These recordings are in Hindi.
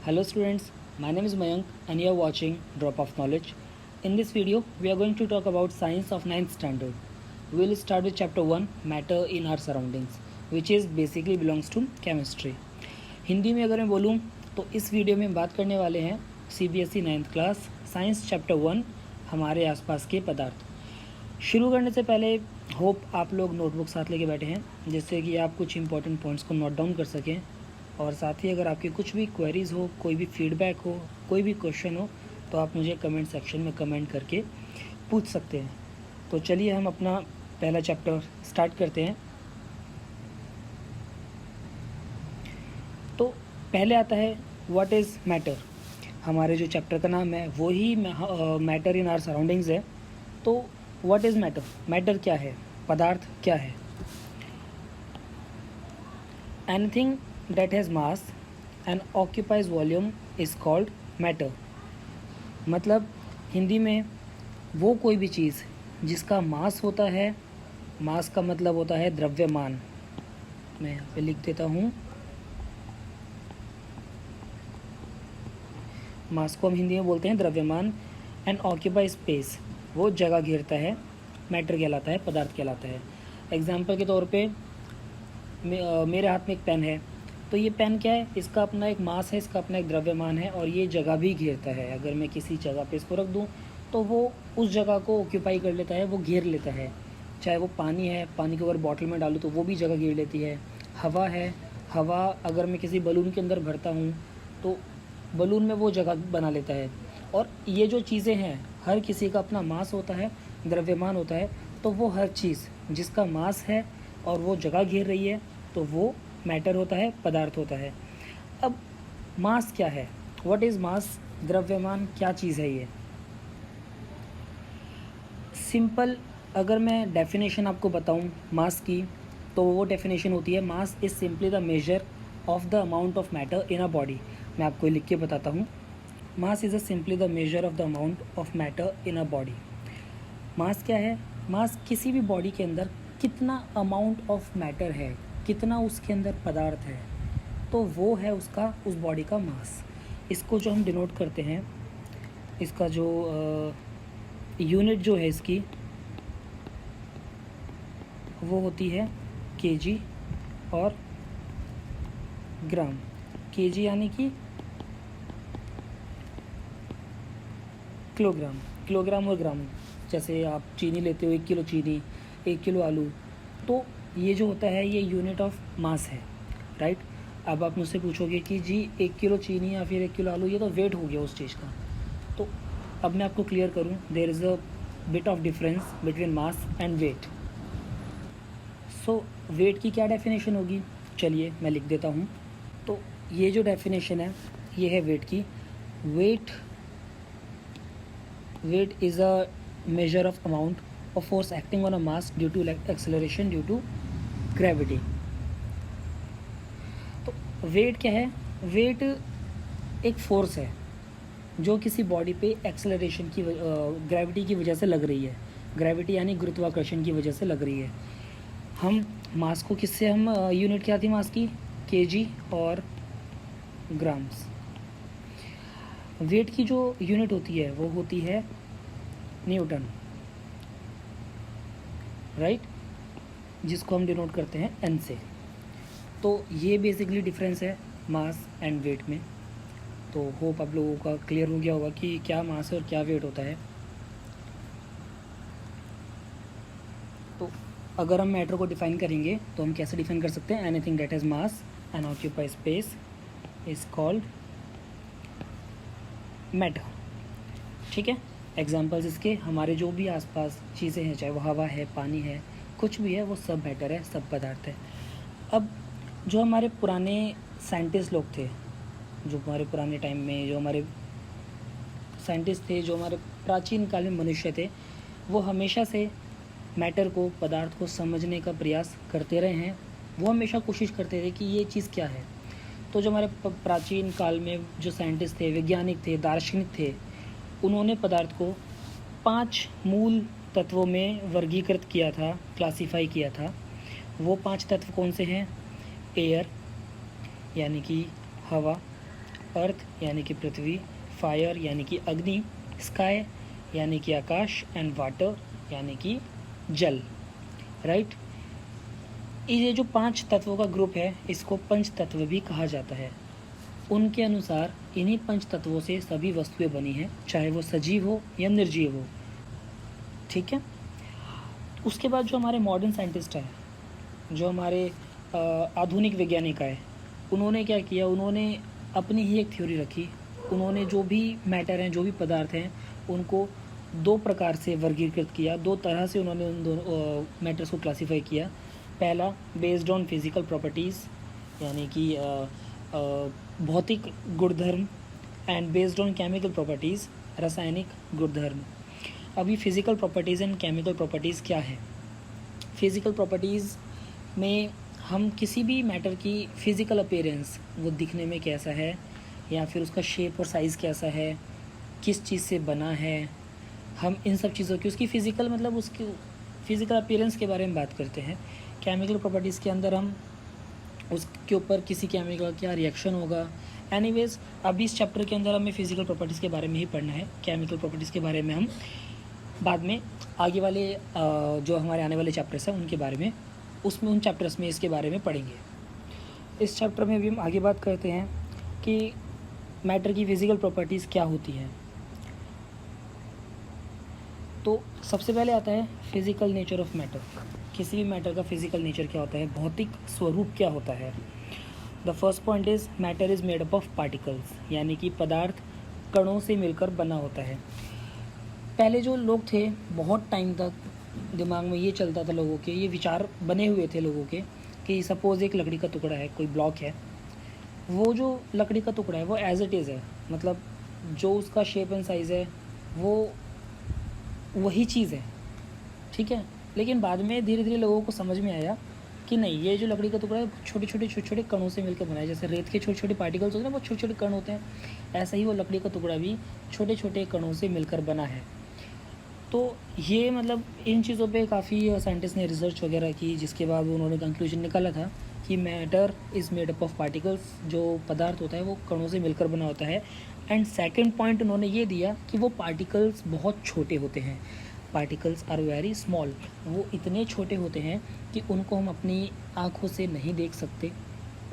Hello students, my name is Mayank and you are watching Drop of Knowledge. In this video, we are going to talk about science of 9th standard. We will start with chapter 1, matter in our surroundings, which is basically belongs to chemistry. Hindi में अगर मैं बोलूँ तो इस वीडियो में बात करने वाले हैं CBSE 9th class science chapter 1 हमारे आसपास के पदार्थ। शुरू करने से पहले होप आप लोग नोटबुक साथ लेके बैठे हैं जिससे कि आप कुछ इंपॉर्टेंट पॉइंट्स को नोट डाउन कर सकें, और साथ ही अगर आपकी कुछ भी क्वेरीज़ हो, कोई भी फीडबैक हो, कोई भी क्वेश्चन हो तो आप मुझे कमेंट सेक्शन में कमेंट करके पूछ सकते हैं। तो चलिए हम अपना पहला चैप्टर स्टार्ट करते हैं। तो पहले आता है व्हाट इज़ मैटर। हमारे जो चैप्टर का नाम है वो ही मैटर इन आवर सराउंडिंग्स है। तो व्हाट इज़ मैटर, मैटर क्या है, पदार्थ क्या है। Anything that has mass and occupies volume is called matter। मतलब हिंदी में वो कोई भी चीज़ जिसका मास होता है, मास का मतलब होता है द्रव्यमान। मैं यहाँ पे लिख देता हूँ, मास को हम हिंदी में बोलते हैं द्रव्यमान। एंड ऑक्यूपाई स्पेस, वो जगह घेरता है, मैटर कहलाता है, पदार्थ कहलाता है। एग्जाम्पल के तौर पे मेरे हाथ में एक पेन है, तो ये पेन क्या है, इसका अपना एक मास है, इसका अपना एक द्रव्यमान है और ये जगह भी घेरता है। अगर मैं किसी जगह पे इसको रख दूँ तो वो उस जगह को ऑक्यूपाई कर लेता है, वो घेर लेता है। चाहे वो पानी है, पानी को अगर बॉटल में डालूँ तो वो भी जगह घेर लेती है। हवा है, हवा अगर मैं किसी बलून के अंदर भरता हूँ तो बलून में वो जगह बना लेता है। और ये जो चीज़ें हैं, हर किसी का अपना मास होता है, द्रव्यमान होता है। तो वो हर चीज़ जिसका मास है और वो जगह घेर रही है तो वो मैटर होता है, पदार्थ होता है। अब मास क्या है, व्हाट इज़ मास, द्रव्यमान क्या चीज़ है ये। सिंपल अगर मैं डेफिनेशन आपको बताऊं मास की, तो वो डेफिनेशन होती है mass is simply the measure of the amount of matter in a body. मैं आपको लिख के बताता हूँ, mass is simply the measure of the amount of matter in a body. Mass क्या है, मास किसी भी बॉडी के अंदर कितना अमाउंट ऑफ मैटर है, कितना उसके अंदर पदार्थ है, तो वो है उसका, उस बॉडी का मास। इसको जो हम डिनोट करते हैं, इसका जो यूनिट जो है इसकी, वो होती है केजी और ग्राम। केजी यानी कि किलोग्राम, किलोग्राम और ग्राम। जैसे आप चीनी लेते हो, 1 किलो चीनी, 1 किलो आलू, तो ये जो होता है ये यूनिट ऑफ मास है, राइट। अब आप मुझसे पूछोगे कि जी 1 किलो चीनी या फिर 1 किलो आलू, ये तो वेट हो गया उस चीज़ का। तो अब मैं आपको क्लियर करूँ, there is a bit of difference between mass and weight. So weight की क्या डेफिनेशन होगी, चलिए मैं लिख देता हूँ। तो ये जो डेफिनेशन है ये है वेट की। Weight is a measure of amount of force acting on a mass due to acceleration due to gravity। तो वेट क्या है, वेट एक फोर्स है जो किसी बॉडी पे एक्सेलरेशन की ग्रेविटी की वजह से लग रही है। ग्रेविटी यानी गुरुत्वाकर्षण की वजह से लग रही है। हम मास को किससे, हम यूनिट क्या थी मास की, केजी और ग्राम्स। वेट की जो यूनिट होती है वो होती है न्यूटन, राइट, जिसको हम डिनोट करते हैं एन से। तो ये बेसिकली डिफरेंस है मास एंड वेट में। तो होप आप लोगों का क्लियर हो गया होगा कि क्या मास और क्या वेट होता है। तो अगर हम मैटर को डिफाइन करेंगे तो हम कैसे डिफाइन कर सकते हैं, anything that has mass and occupy space is called matter. ठीक है, एग्जाम्पल्स इसके, हमारे जो भी आसपास चीज़ें हैं, चाहे वो हवा है, पानी है, कुछ भी है, वो सब मैटर है, सब पदार्थ है। अब जो हमारे पुराने साइंटिस्ट लोग थे, जो हमारे पुराने टाइम में जो हमारे साइंटिस्ट थे, जो हमारे प्राचीन काल में मनुष्य थे, वो हमेशा से मैटर को, पदार्थ को समझने का प्रयास करते रहे हैं। वो हमेशा कोशिश करते थे कि ये चीज़ क्या है। तो जो हमारे प्राचीन काल में जो साइंटिस्ट थे, वैज्ञानिक थे, दार्शनिक थे, उन्होंने पदार्थ को 5 मूल तत्वों में वर्गीकृत किया था, क्लासिफाई किया था। वो 5 तत्व कौन से हैं, एयर यानी कि हवा, अर्थ यानी कि पृथ्वी, फायर यानी कि अग्नि, स्काई यानी कि आकाश, एंड वाटर यानी कि जल, राइट। ये जो 5 तत्वों का ग्रुप है इसको पंच तत्व भी कहा जाता है। उनके अनुसार इन्हीं 5 तत्वों से सभी वस्तुएं बनी हैं, चाहे वो सजीव हो या निर्जीव हो, ठीक है। उसके बाद जो हमारे मॉडर्न साइंटिस्ट हैं, जो हमारे आधुनिक वैज्ञानिक आए, उन्होंने क्या किया, उन्होंने अपनी ही एक थ्योरी रखी। उन्होंने जो भी मैटर हैं, जो भी पदार्थ हैं, उनको 2 प्रकार से वर्गीकृत किया, 2 तरह से उन्होंने उन दोनों मैटर्स को क्लासीफाई किया। पहला बेस्ड ऑन फिज़िकल प्रॉपर्टीज़ यानी कि भौतिक गुणधर्म, and based on chemical properties रासायनिक गुणधर्म। अभी physical properties and chemical properties क्या है? फिज़िकल प्रॉपर्टीज़ में हम किसी भी मैटर की फ़िज़िकल अपीयरेंस, वो दिखने में कैसा है या फिर उसका शेप और साइज़ कैसा है, किस चीज़ से बना है, हम इन सब चीज़ों की उसकी फ़िज़िकल मतलब उसकी फ़िज़िकल अपीयरेंस के बारे में बात करते हैं। केमिकल प्रॉपर्टीज़ के अंदर हम उसके ऊपर किसी केमिकल का क्या रिएक्शन होगा। एनीवेज़ अभी इस चैप्टर के अंदर हमें फ़िज़िकल प्रॉपर्टीज़ के बारे में ही पढ़ना है। केमिकल प्रॉपर्टीज़ के बारे में हम बाद में आगे वाले जो हमारे आने वाले चैप्टर्स हैं उनके बारे में, उसमें उन चैप्टर्स में इसके बारे में पढ़ेंगे। इस चैप्टर में भी हम आगे बात करते हैं कि मैटर की फ़िज़िकल प्रॉपर्टीज़ क्या होती हैं। तो सबसे पहले आता है फिज़िकल नेचर ऑफ मैटर। किसी भी मैटर का फिज़िकल नेचर क्या होता है, भौतिक स्वरूप क्या होता है। The first point is matter is made up of particles, यानी कि पदार्थ कणों से मिलकर बना होता है। पहले जो लोग थे, बहुत टाइम तक दिमाग में ये चलता था लोगों के, ये विचार बने हुए थे लोगों के कि सपोज़ एक लकड़ी का टुकड़ा है, कोई ब्लॉक है, वो जो लकड़ी का टुकड़ा है वो एज इट इज़ है, मतलब जो उसका शेप एंड साइज़ है वो वही चीज़ है, ठीक है। लेकिन बाद में धीरे धीरे लोगों को समझ में आया कि नहीं, ये जो लकड़ी का टुकड़ा है छोटे छोटे कणों से मिलकर बना है। जैसे रेत के छोटे छोटे पार्टिकल्स होते हैं, वो छोटे छोटे कण होते हैं, ऐसा ही वो लकड़ी का टुकड़ा भी छोटे छोटे कणों से मिलकर बना है। तो ये मतलब इन चीज़ों पे काफ़ी साइंटिस्ट ने रिसर्च वगैरह की, जिसके बाद उन्होंने कंक्लूजन निकाला था कि matter is made up of particles, जो पदार्थ होता है वो कणों से मिलकर बना होता है। एंड सेकंड पॉइंट उन्होंने ये दिया कि वो पार्टिकल्स बहुत छोटे होते हैं। पार्टिकल्स आर वेरी स्मॉल, वो इतने छोटे होते हैं कि उनको हम अपनी आँखों से नहीं देख सकते।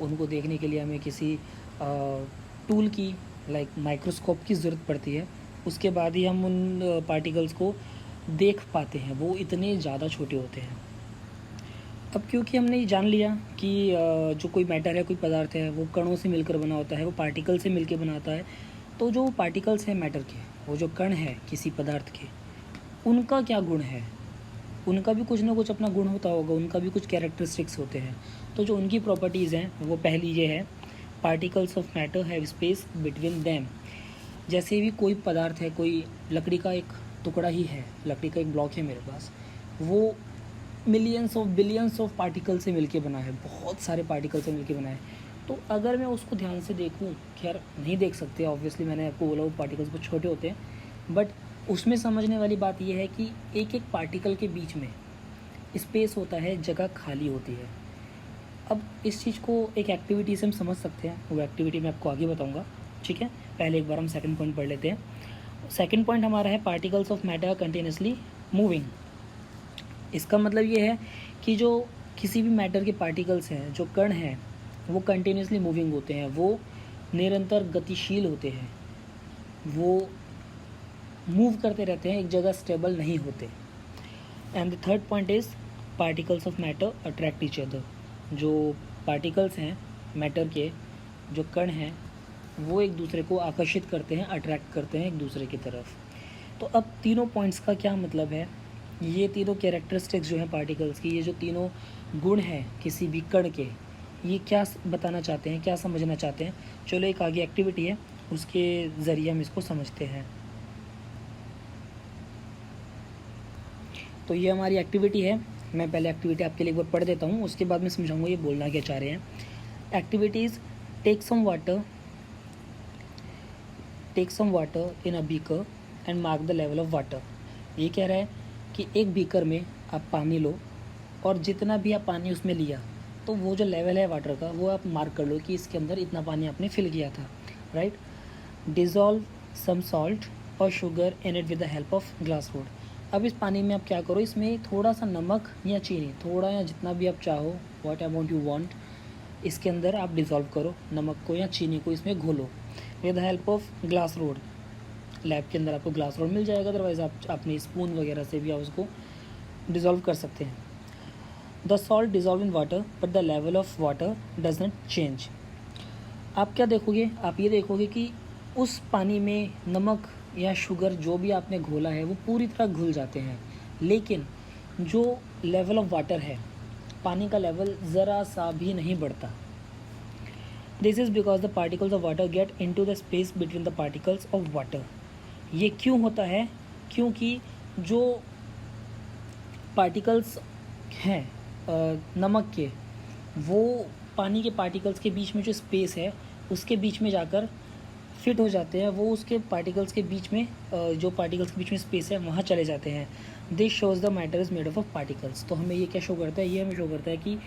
उनको देखने के लिए हमें किसी टूल की लाइक माइक्रोस्कोप की ज़रूरत पड़ती है, उसके बाद ही हम उन पार्टिकल्स को देख पाते हैं, वो इतने ज़्यादा छोटे होते हैं। अब क्योंकि हमने ये जान लिया कि जो कोई मैटर है, कोई पदार्थ है, वो कणों से मिलकर बना होता है, वो पार्टिकल से मिलकर बनाता है, तो जो पार्टिकल्स हैं मैटर के, वो जो कण है किसी पदार्थ के, उनका क्या गुण है, उनका भी कुछ ना कुछ अपना गुण होता होगा, उनका भी कुछ कैरेक्टरिस्टिक्स होते हैं। तो जो उनकी प्रॉपर्टीज़ हैं वो पहली ये है, particles of matter have space between them. जैसे भी कोई पदार्थ है, कोई लकड़ी का एक टुकड़ा ही है, लकड़ी का एक ब्लॉक है मेरे पास, वो millions of billions of particle से मिलके बना है, बहुत सारे पार्टिकल से मिलके बना है। तो अगर मैं उसको ध्यान से देखूं, खैर नहीं देख सकते ऑब्वियसली, मैंने आपको बोला वो पार्टिकल्स बहुत छोटे होते हैं, बट उसमें समझने वाली बात यह है कि एक एक पार्टिकल के बीच में स्पेस होता है, जगह खाली होती है। अब इस चीज़ को एक एक्टिविटी से हम समझ सकते हैं, वो एक्टिविटी मैं आपको आगे बताऊंगा, ठीक है। पहले एक बार हम सेकंड पॉइंट पढ़ लेते हैं। सेकंड पॉइंट हमारा है particles of matter continuously moving. इसका मतलब ये है कि जो किसी भी मैटर के पार्टिकल्स हैं, जो कण हैं, वो कंटिन्यूसली मूविंग होते हैं, वो निरंतर गतिशील होते हैं, वो मूव करते रहते हैं, एक जगह स्टेबल नहीं होते। And the third point is particles of matter attract each other. जो पार्टिकल्स हैं मैटर के, जो कण हैं, वो एक दूसरे को आकर्षित करते हैं, अट्रैक्ट करते हैं एक दूसरे की तरफ। तो अब तीनों पॉइंट्स का क्या मतलब है, ये तीनों कैरेक्टरिस्टिक्स जो हैं पार्टिकल्स की, ये जो तीनों गुण हैं किसी भी कण के, ये क्या बताना चाहते हैं, क्या समझना चाहते हैं। चलो एक आगे एक्टिविटी है, उसके ज़रिए हम इसको समझते हैं। तो ये हमारी एक्टिविटी है, मैं पहले एक्टिविटी आपके लिए एक बार पढ़ देता हूँ, उसके बाद मैं समझाऊंगा ये बोलना क्या चाह रहे हैं। Activities, take some water in a beaker and mark the level of water. ये कह रहा है कि एक बीकर में आप पानी लो, और जितना भी आप पानी उसमें लिया, तो वो जो लेवल है वाटर का, वो आप मार्क कर लो कि इसके अंदर इतना पानी आपने फिल किया था। राइट। डिज़ोल्व सम सॉल्ट और sugar in it with the help of glass rod. अब इस पानी में आप क्या करो, इसमें थोड़ा सा नमक या चीनी, थोड़ा या जितना भी आप चाहो, व्हाट अमाउंट यू वांट, इसके अंदर आप डिज़ोल्व करो नमक को या चीनी को, इसमें घोलो with the help of glass rod. Lab के अंदर आपको ग्लास रॉड मिल जाएगा, अदरवाइज़ आप अपनी स्पून वगैरह से भी आप उसको डिज़ोल्व कर सकते हैं। The salt dissolve in water but the level of water does not change. आप क्या देखोगे, आप ये देखोगे कि उस पानी में नमक या शुगर जो भी आपने घोला है वो पूरी तरह घुल जाते हैं, लेकिन जो लेवल ऑफ वाटर है, पानी का लेवल ज़रा सा भी नहीं बढ़ता। This is because the particles of water get into the space between the particles of water. ये क्यों होता है? क्योंकि जो पार्टिकल्स हैं नमक के, वो पानी के पार्टिकल्स के बीच में जो स्पेस है उसके बीच में जाकर फिट हो जाते हैं, वो उसके पार्टिकल्स के बीच में जो पार्टिकल्स के बीच में स्पेस है वहाँ चले जाते हैं। This shows the matter is made of particles. तो हमें ये क्या शो करता है? ये हमें शो करता है कि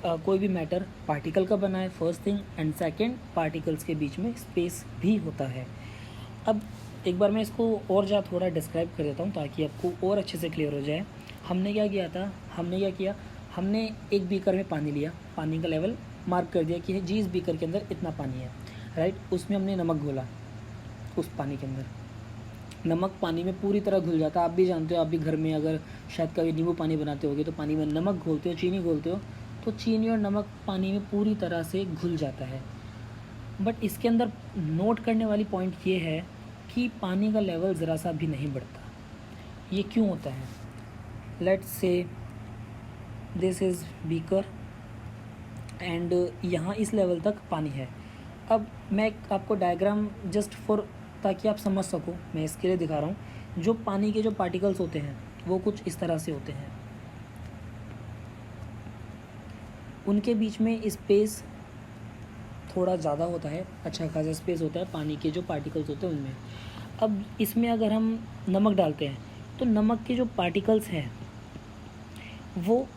कोई भी मैटर पार्टिकल का बना है, first thing, and second particles के बीच में स्पेस भी होता है। अब एक बार मैं इसको और ज़्यादा थोड़ा डिस्क्राइब कर देता हूँ ताकि आपको और अच्छे से क्लियर हो जाए। हमने क्या किया था, हमने एक बीकर में पानी लिया, पानी का लेवल मार्क कर दिया कि जी इस बीकर के अंदर इतना पानी है, राइट। उसमें हमने नमक घोला, उस पानी के अंदर नमक पानी में पूरी तरह घुल जाता है। आप भी जानते हो, आप भी घर में अगर शायद कभी नींबू पानी बनाते होगे तो पानी में नमक घोलते हो, चीनी घोलते हो, तो चीनी और नमक पानी में पूरी तरह से घुल जाता है। बट इसके अंदर नोट करने वाली पॉइंट ये है कि पानी का लेवल ज़रा सा भी नहीं बढ़ता। ये क्यों होता है? Let's say this is beaker and यहाँ इस लेवल तक पानी है। अब मैं आपको डायग्राम जस्ट फॉर ताकि आप समझ सको, मैं इसके लिए दिखा रहा हूँ। जो पानी के जो पार्टिकल्स होते हैं वो कुछ इस तरह से होते हैं, उनके बीच में स्पेस थोड़ा ज़्यादा होता है, अच्छा खासा स्पेस होता है पानी के जो पार्टिकल्स होते हैं उनमें। अब इसमें अगर हम नमक डालते हैं तो नमक के जो पार्टिकल्स हैं वो,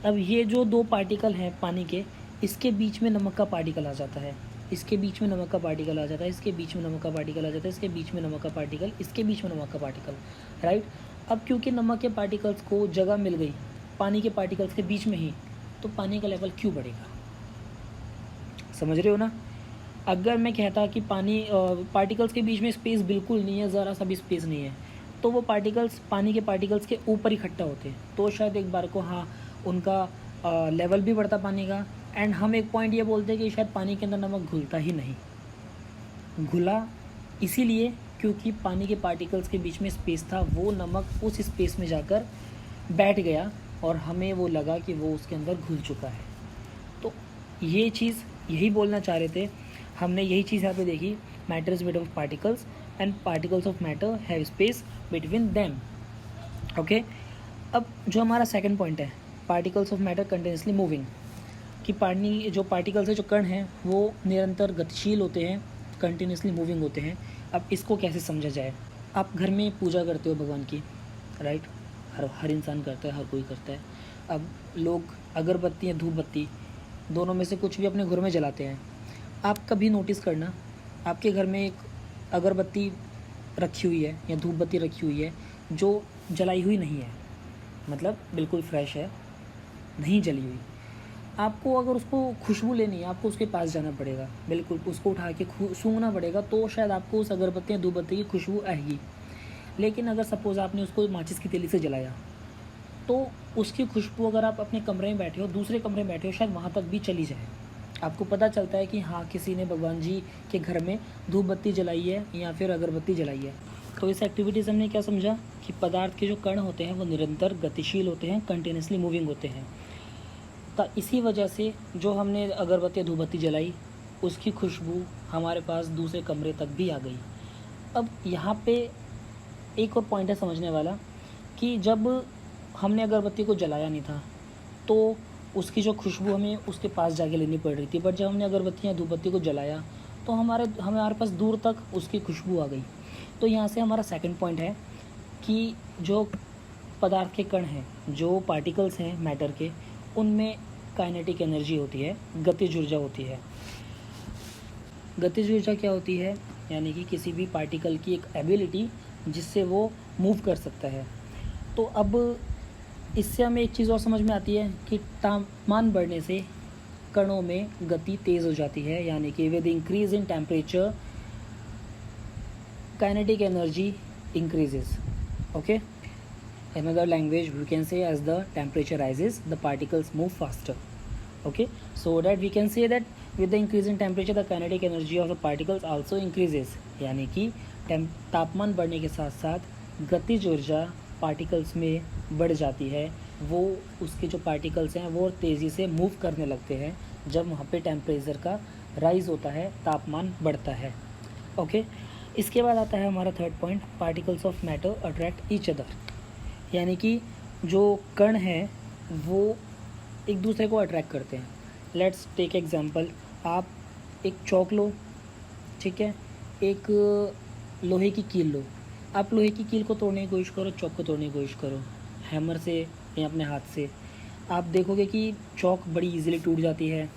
अब ये जो दो पार्टिकल हैं पानी के, इसके बीच में नमक का पार्टिकल आ जाता है, इसके बीच में नमक का पार्टिकल आ जाता है, इसके बीच में नमक का पार्टिकल आ जाता है, इसके बीच में नमक का पार्टिकल, इसके बीच में नमक का पार्टिकल, राइट। अब क्योंकि नमक के पार्टिकल्स को जगह मिल गई पानी के पार्टिकल्स के बीच में ही, तो पानी का लेवल क्यों बढ़ेगा? समझ रहे हो ना? अगर मैं कहता कि पानी पार्टिकल्स के बीच में स्पेस बिल्कुल नहीं है, ज़रा सा भी स्पेस नहीं है, तो वो पार्टिकल्स पानी के पार्टिकल्स के ऊपर इकट्ठा होते हैं, तो शायद एक बार को हाँ उनका लेवल भी बढ़ता पानी का। एंड हम एक पॉइंट ये बोलते हैं कि शायद पानी के अंदर नमक घुलता ही नहीं। घुला इसीलिए क्योंकि पानी के पार्टिकल्स के बीच में स्पेस था, वो नमक उस स्पेस में जाकर बैठ गया और हमें वो लगा कि वो उसके अंदर घुल चुका है। तो ये चीज़ यही बोलना चाह रहे थे, हमने यही चीज़ यहाँ पे देखी। Matter is made of particles and particles of matter have space between them. Okay, अब जो हमारा सेकंड पॉइंट है, particles of matter continuously moving, कि पानी जो पार्टिकल्स है, जो कण हैं, वो निरंतर गतिशील होते हैं, कंटिन्यूसली मूविंग होते हैं। अब इसको कैसे समझा जाए? आप घर में पूजा करते हो भगवान की, राइट, हर इंसान करता है, हर कोई करता है। अब लोग अगरबत्ती या धूप बत्ती दोनों में से कुछ भी अपने घर में जलाते हैं। आप कभी नोटिस करना, आपके घर में एक अगरबत्ती रखी हुई है या धूप बत्ती रखी हुई है जो जलाई हुई नहीं है, मतलब बिल्कुल फ्रेश है, नहीं जली हुई। आपको अगर उसको खुशबू लेनी है, आपको उसके पास जाना पड़ेगा, बिल्कुल उसको उठा के सूंघना पड़ेगा, तो शायद आपको उस अगरबत्ती या धूप बत्ती की खुशबू आएगी। लेकिन अगर सपोज़ आपने उसको माचिस की तीली से जलाया, तो उसकी खुशबू अगर आप अपने कमरे में बैठे हो, दूसरे कमरे में बैठे हो, शायद वहाँ तक भी चली जाए। आपको पता चलता है कि हाँ, किसी ने भगवान जी के घर में धूप बत्ती जलाई है या फिर अगरबत्ती जलाई है। तो इस एक्टिविटी से हमने क्या समझा कि पदार्थ के जो कण होते हैं वो निरंतर गतिशील होते हैं, कंटिन्यूसली मूविंग होते हैं। तो इसी वजह से जो हमने अगरबत्ती धूप बत्ती जलाई, उसकी खुशबू हमारे पास दूसरे कमरे तक भी आ गई। अब यहाँ पे एक और पॉइंट है समझने वाला कि जब हमने अगरबत्ती को जलाया नहीं था तो उसकी जो खुशबू हमें उसके पास जाके लेनी पड़ रही थी, बट जब हमने अगरबत्ती या धूप बत्ती को जलाया तो हमारे पास दूर तक उसकी खुशबू आ गई। तो यहाँ से हमारा सेकंड पॉइंट है कि जो पदार्थ के कण हैं, जो पार्टिकल्स हैं मैटर के, उनमें काइनेटिक एनर्जी होती है, गतिज ऊर्जा होती है। गतिज ऊर्जा क्या होती है, यानी कि किसी भी पार्टिकल की एक एबिलिटी जिससे वो मूव कर सकता है। तो अब इससे हमें एक चीज़ और समझ में आती है कि तापमान बढ़ने से कणों में गति तेज़ हो जाती है, यानी कि with increase in temperature kinetic energy increases. Okay, another language we can say as the temperature rises the particles move faster. Okay, so that we can say that with the increase in temperature the kinetic energy of the particles also increases, यानी कि तापमान बढ़ने के साथ साथ गतिज ऊर्जा पार्टिकल्स में बढ़ जाती है। वो उसके जो पार्टिकल्स हैं वो तेज़ी से मूव करने लगते हैं जब वहाँ पे टेम्परेचर का राइज होता है, तापमान बढ़ता है। ओके, इसके बाद आता है हमारा third point, particles of matter attract each other, यानी कि जो कण हैं वो एक दूसरे को अट्रैक्ट करते हैं। लेट्स टेक एग्जांपल, आप एक चौक लो, ठीक है, एक लोहे की कील लो। आप लोहे की कील को तोड़ने की कोशिश करो, चौक को तोड़ने की कोशिश करो हैमर से या अपने हाथ से, आप देखोगे कि चौक बड़ी इजीली टूट जाती है,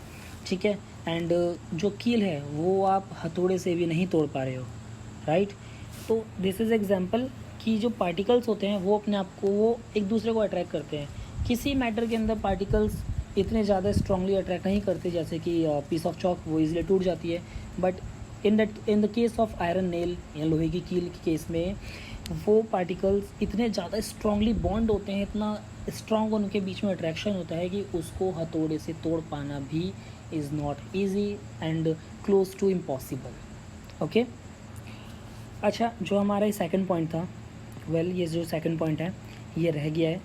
ठीक है, एंड जो कील है वो आप हथौड़े से भी नहीं तोड़ पा रहे हो, राइट। तो दिस इज़ एग्जांपल कि जो पार्टिकल्स होते हैं वो अपने आप को वो एक दूसरे को अट्रैक्ट करते हैं। किसी मैटर के अंदर पार्टिकल्स इतने ज़्यादा स्ट्रांगली अट्रैक्ट नहीं करते, जैसे कि पीस ऑफ चॉक वो इजीली टूट जाती है, but in the case of iron nail या लोहे की कील के केस में वो पार्टिकल्स इतने ज़्यादा स्ट्रांगली बॉन्ड होते हैं, इतना स्ट्रांग उनके बीच में अट्रैक्शन होता है कि उसको हथौड़े से तोड़ पाना भी is not easy and close to impossible. Okay, अच्छा, जो हमारा सेकंड पॉइंट था, ये जो सेकंड पॉइंट है ये रह गया है।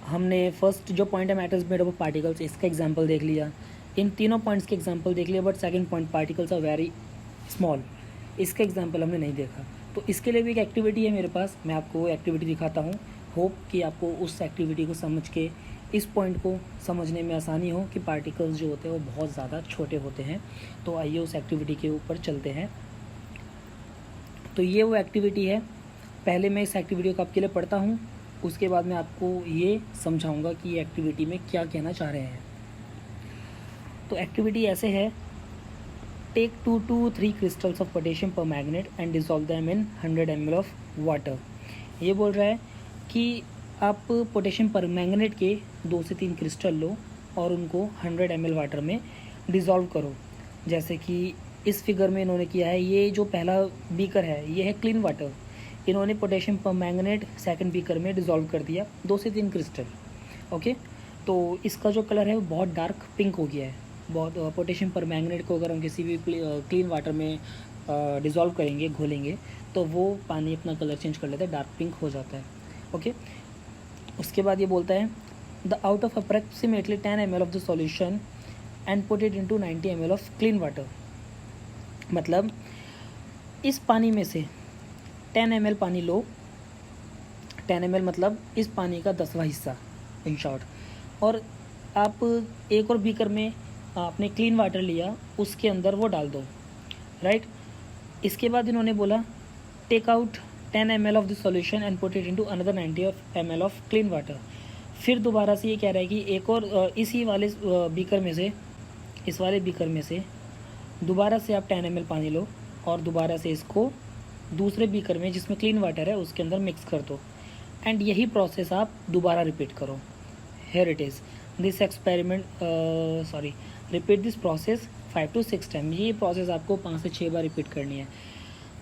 हमने फर्स्ट जो पॉइंट है matters made up of particles, इसका एग्जांपल देख लिया, इन तीनों पॉइंट्स के एग्जांपल देख लिया, but second point particles are very small, इसका एग्जांपल हमने नहीं देखा। तो इसके लिए भी एक एक्टिविटी है मेरे पास, मैं आपको वो एक्टिविटी दिखाता हूँ। होप कि आपको उस एक्टिविटी को समझ के इस पॉइंट को समझने में आसानी हो कि पार्टिकल्स जो होते हैं वो बहुत ज़्यादा छोटे होते हैं। तो आइए उस एक्टिविटी के ऊपर चलते हैं। तो ये वो एक्टिविटी है, पहले मैं इस एक्टिविटी को आपके लिए पढ़ता हूँ, उसके बाद मैं आपको ये समझाऊंगा कि ये एक्टिविटी में क्या कहना चाह रहे हैं। तो एक्टिविटी ऐसे है, take 2 to 3 crystals of potassium permanganate and dissolve them in 100 ml of water। ये बोल रहा है कि आप पोटेशियम परमैंगनेट के 2 से 3 क्रिस्टल लो और उनको 100 ml वाटर में डिज़ोल्व करो। जैसे कि इस फिगर में इन्होंने किया है, ये जो पहला बीकर है ये है क्लीन वाटर, इन्होंने पोटेशियम परमैंगनेट सेकंड बीकर में डिज़ोल्व कर दिया 2 से 3 क्रिस्टल। ओके, तो इसका जो कलर है वो बहुत डार्क पिंक हो गया है। बहुत पोटेशियम परमैंगनेट को अगर हम किसी भी क्लीन वाटर में डिज़ोल्व करेंगे, घोलेंगे, तो वो पानी अपना कलर चेंज कर लेता है, डार्क पिंक हो जाता है। ओके, उसके बाद ये बोलता है the out of approximately 10 ml of the solution and put it into 90 ml of clean water. मतलब इस पानी में से 10 ml पानी लो, 10 ml मतलब इस पानी का 10वां हिस्सा इन शॉर्ट, और आप एक और बीकर में आपने क्लीन वाटर लिया, उसके अंदर वो डाल दो, राइट। इसके बाद इन्होंने बोला take out 10 ml of the solution and put it into another 90 ml of clean water. फिर दोबारा से ये कह रहा है कि एक और इसी वाले बीकर में से, इस वाले बीकर में से दोबारा से आप 10 ml पानी लो और दोबारा से इसको दूसरे बीकर में जिसमें क्लीन वाटर है उसके अंदर मिक्स कर दो, एंड यही प्रोसेस आप दोबारा रिपीट करो। Here it is this experiment repeat this process 5 to 6 time. ये प्रोसेस आपको 5 से 6 बार रिपीट करनी है।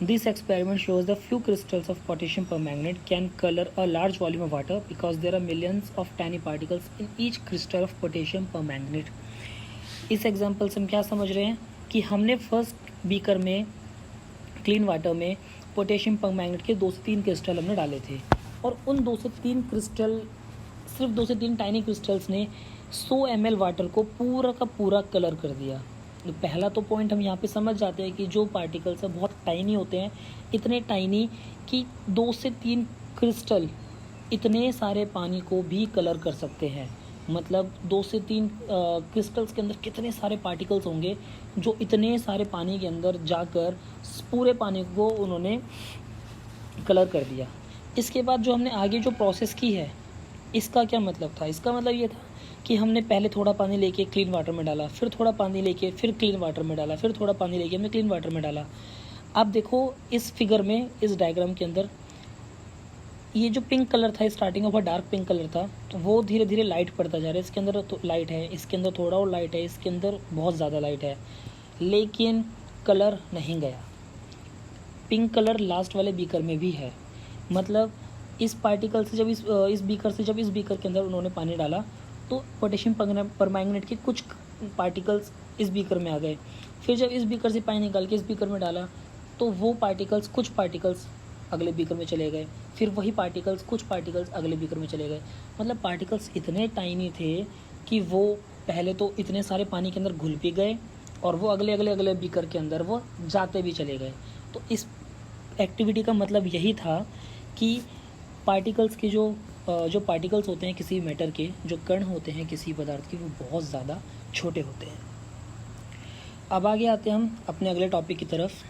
This experiment shows the few crystals of potassium permanganate can colour a large volume of water because there are millions of tiny particles in each crystal of potassium permanganate. इस एग्जाम्पल से हम क्या समझ रहे हैं कि हमने फर्स्ट बीकर में क्लीन वाटर में पोटेशियम परमैंगनेट के 2 से 3 क्रिस्टल हमने डाले थे, और उन 2 से 3 क्रिस्टल, सिर्फ 2 से 3 टाइनी क्रिस्टल्स ने 100 ml वाटर को पूरा का पूरा कलर कर दिया। तो पहला तो पॉइंट हम यहाँ पे समझ जाते हैं कि जो पार्टिकल्स हैं बहुत टाइनी होते हैं, इतने टाइनी कि 2 से 3 क्रिस्टल इतने सारे पानी को भी कलर कर सकते हैं। मतलब 2 से 3 क्रिस्टल्स के अंदर कितने सारे पार्टिकल्स होंगे जो इतने सारे पानी के अंदर जाकर पूरे पानी को उन्होंने कलर कर दिया। इसके बाद जो हमने आगे जो प्रोसेस की है इसका क्या मतलब था? इसका मतलब ये था कि हमने पहले थोड़ा पानी लेके क्लीन वाटर में डाला, फिर थोड़ा पानी लेके फिर क्लीन वाटर में डाला, फिर थोड़ा पानी लेके हमने क्लीन वाटर में डाला। अब देखो इस फिगर में, इस डायग्राम के अंदर ये जो पिंक कलर था starting of dark pink colour था, तो वो धीरे धीरे लाइट पड़ता जा रहा है। इसके अंदर तो लाइट है, इसके अंदर थोड़ा और लाइट है, इसके अंदर बहुत ज़्यादा लाइट है, लेकिन कलर नहीं गया। पिंक कलर लास्ट वाले बीकर में भी है। मतलब इस पार्टिकल से जब इस बीकर के अंदर उन्होंने पानी डाला तो पोटेशियम परमैंगनेट के कुछ पार्टिकल्स इस बीकर में आ गए। फिर जब इस बीकर से पानी निकाल के इस बीकर में डाला तो वो पार्टिकल्स, कुछ पार्टिकल्स अगले बीकर में चले गए, फिर वही पार्टिकल्स, कुछ पार्टिकल्स अगले बीकर में चले गए। मतलब पार्टिकल्स इतने टाइनी थे कि वो पहले तो इतने सारे पानी के अंदर घुल भी गए और वो अगले बीकर के अंदर वो जाते भी चले गए। तो इस एक्टिविटी का मतलब यही था कि पार्टिकल्स के जो पार्टिकल्स होते हैं किसी मैटर के, जो कण होते हैं किसी पदार्थ के, वो बहुत ज़्यादा छोटे होते हैं। अब आगे आते हैं हम अपने अगले टॉपिक की तरफ,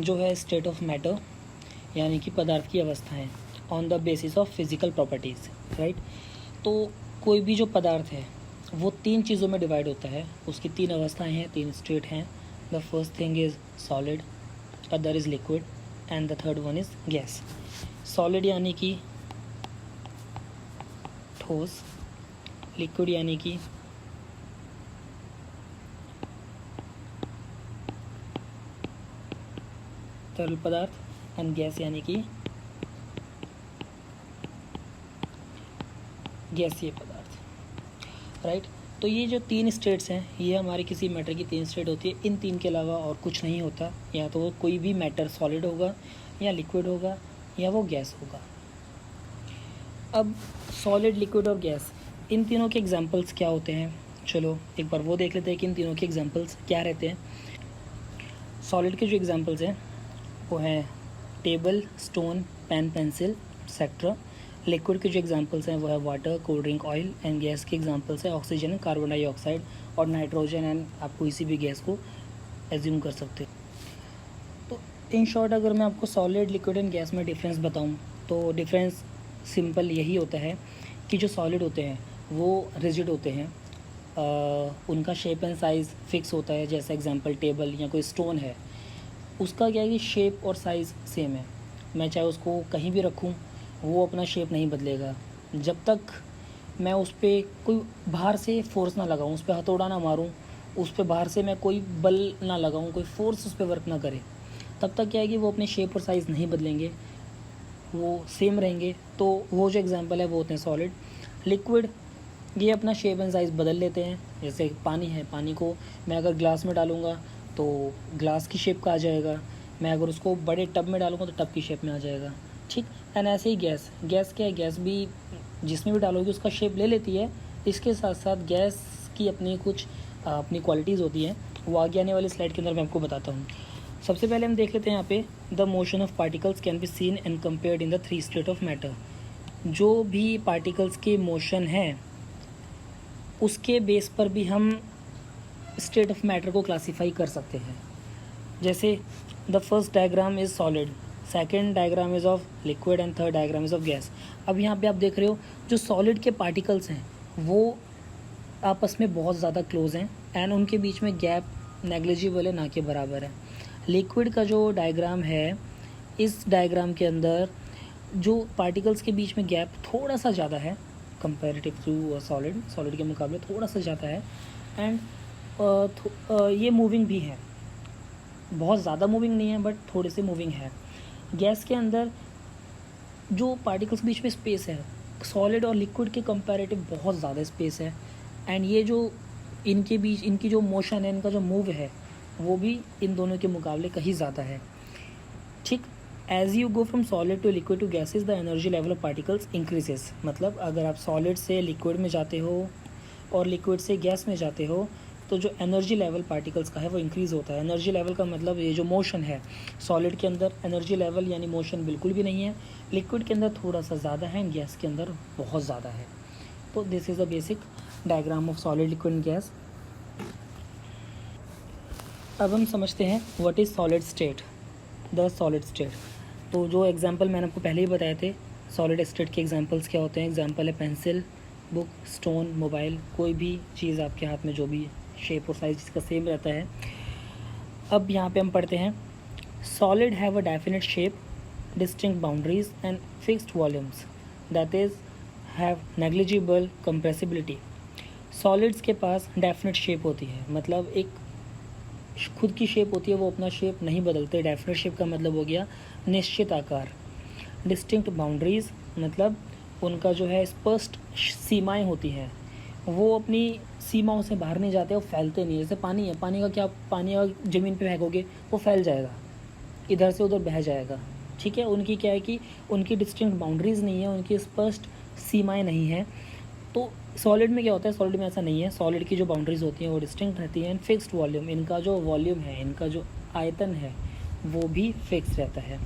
जो है स्टेट ऑफ मैटर, यानी कि पदार्थ की अवस्थाएं on the basis of physical properties, right. तो कोई भी जो पदार्थ है वो 3 चीज़ों में डिवाइड होता है, उसकी 3 अवस्थाएं हैं, 3 स्टेट हैं। The first thing is solid, other is liquid and the third one is gas. Solid यानी कि ठोस, लिक्विड यानी कि तरल पदार्थ एंड गैस यानी कि गैसीय पदार्थ, राइट। तो ये जो 3 स्टेट्स हैं, ये हमारे किसी मैटर की 3 स्टेट होती है। इन 3 के अलावा और कुछ नहीं होता। या तो कोई भी मैटर सॉलिड होगा, या लिक्विड होगा, या वो गैस होगा। अब सॉलिड, लिक्विड और गैस, इन तीनों के एग्जांपल्स क्या होते हैं? चलो एक बार वो देख लेते हैं कि इन तीनों के एग्जांपल्स क्या रहते हैं। सॉलिड के जो एग्जांपल्स हैं वो हैं table, stone, pen, pencil, etcetera. Liquid के जो एग्जांपल्स हैं वो है water, cold drink, oil. And gas के एग्जांपल्स हैं ऑक्सीजन, कार्बन डाइऑक्साइड और नाइट्रोजन। एंड आप कोई भी गैस को एज्यूम कर सकते हो। तो इन शॉर्ट अगर मैं आपको सॉलिड, लिक्विड एंड गैस में डिफरेंस बताऊं तो डिफरेंस सिंपल यही होता है कि जो सॉलिड होते हैं वो रिजिड होते हैं, उनका शेप एंड साइज़ फिक्स होता है। जैसे एग्जांपल टेबल या कोई स्टोन है, उसका क्या है कि शेप और साइज़ सेम है। मैं चाहे उसको कहीं भी रखूं, वो अपना शेप नहीं बदलेगा जब तक मैं उस पर कोई बाहर से फोर्स ना लगाऊं, उस पर हथौड़ा ना मारूं, उस पर बाहर से मैं कोई बल ना लगाऊं, कोई फोर्स उस पर वर्क ना करे, तब तक क्या है कि वो अपने शेप और साइज़ नहीं बदलेंगे, वो सेम रहेंगे। तो वो जो एग्जांपल है वो होते हैं सॉलिड। लिक्विड, ये अपना शेप एंड साइज़ बदल लेते हैं। जैसे पानी है, पानी को मैं अगर ग्लास में डालूँगा तो ग्लास की शेप का आ जाएगा, मैं अगर उसको बड़े टब में डालूँगा तो टब की शेप में आ जाएगा, ठीक। एंड ऐसे ही गैस, गैस क्या है, गैस भी जिसमें भी डालोगे उसका शेप ले लेती है। इसके साथ साथ गैस की अपनी कुछ अपनी क्वालिटीज़ होती हैं, वो आगे आने वाली स्लाइड के अंदर मैं आपको बताता हूँ। सबसे पहले हम देख लेते हैं यहाँ पे, the motion of particles can be seen and compared in the 3 state of matter. जो भी पार्टिकल्स के मोशन है उसके बेस पर भी हम स्टेट ऑफ मैटर को क्लासीफाई कर सकते हैं। जैसे the first diagram is solid, second diagram is of liquid and third diagram is of gas. अब यहाँ पे आप देख रहे हो जो सॉलिड के पार्टिकल्स हैं वो आपस में बहुत ज़्यादा क्लोज हैं एंड उनके बीच में गैप नेग्लिजिबल है, ना के बराबर है। लिक्विड का जो डायग्राम है, इस डायग्राम के अंदर जो पार्टिकल्स के बीच में गैप थोड़ा सा ज़्यादा है कंपैरेटिव टू सॉलिड, सॉलिड के मुकाबले थोड़ा सा ज़्यादा है। एंड ये मूविंग भी है, बहुत ज़्यादा मूविंग नहीं है बट थोड़े से मूविंग है। गैस के अंदर जो पार्टिकल्स के बीच में स्पेस है, सॉलिड और लिक्विड के कंपैरेटिव बहुत ज़्यादा स्पेस है। एंड ये जो इनके बीच इनकी जो मोशन है, इनका जो मूव है, वो भी इन दोनों के मुकाबले कहीं ज़्यादा है, ठीक। As you go from solid to liquid to gases the energy level of particles increases. मतलब अगर आप सॉलिड से लिक्विड में जाते हो और लिक्विड से गैस में जाते हो तो जो एनर्जी लेवल पार्टिकल्स का है वो इंक्रीज़ होता है। एनर्जी लेवल का मतलब ये जो मोशन है, सॉलिड के अंदर एनर्जी लेवल यानी मोशन बिल्कुल भी नहीं है, लिक्विड के अंदर थोड़ा सा ज़्यादा है एंड गैस के अंदर बहुत ज़्यादा है। तो this is the basic diagram of solid, liquid and gas. अब हम समझते हैं what is solid state, the solid state. तो जो एग्जांपल मैंने आपको पहले ही बताए थे, सॉलिड स्टेट के एग्जांपल्स क्या होते हैं? एग्जांपल है पेंसिल, बुक, स्टोन, मोबाइल, कोई भी चीज़ आपके हाथ में जो भी शेप और साइज जिसका सेम रहता है। अब यहाँ पे हम पढ़ते हैं solid have a definite shape, distinct boundaries and fixed volumes that is have negligible compressibility. Solids के पास डेफिनेट शेप होती है, मतलब एक खुद की शेप होती है, वो अपना शेप नहीं बदलते। डेफिनेट शेप का मतलब हो गया निश्चित आकार। डिस्टिंक्ट बाउंड्रीज मतलब उनका जो है स्पष्ट सीमाएं होती हैं, वो अपनी सीमाओं से बाहर नहीं जाते, वो फैलते नहीं। जैसे पानी है, पानी का क्या, पानी अगर ज़मीन पे फेंकोगे वो फैल जाएगा, इधर से उधर बह जाएगा, ठीक है। उनकी क्या है कि उनकी डिस्टिंक्ट बाउंड्रीज़ नहीं है, उनकी स्पष्ट सीमाएं नहीं हैं। तो सॉलिड में क्या होता है? सॉलिड में ऐसा नहीं है। सॉलिड की जो बाउंड्रीज़ होती हैं वो डिस्टिंक्ट रहती हैं। एंड फिक्स्ड वॉल्यूम, इनका जो वॉल्यूम है, इनका जो आयतन है वो भी फिक्स रहता है।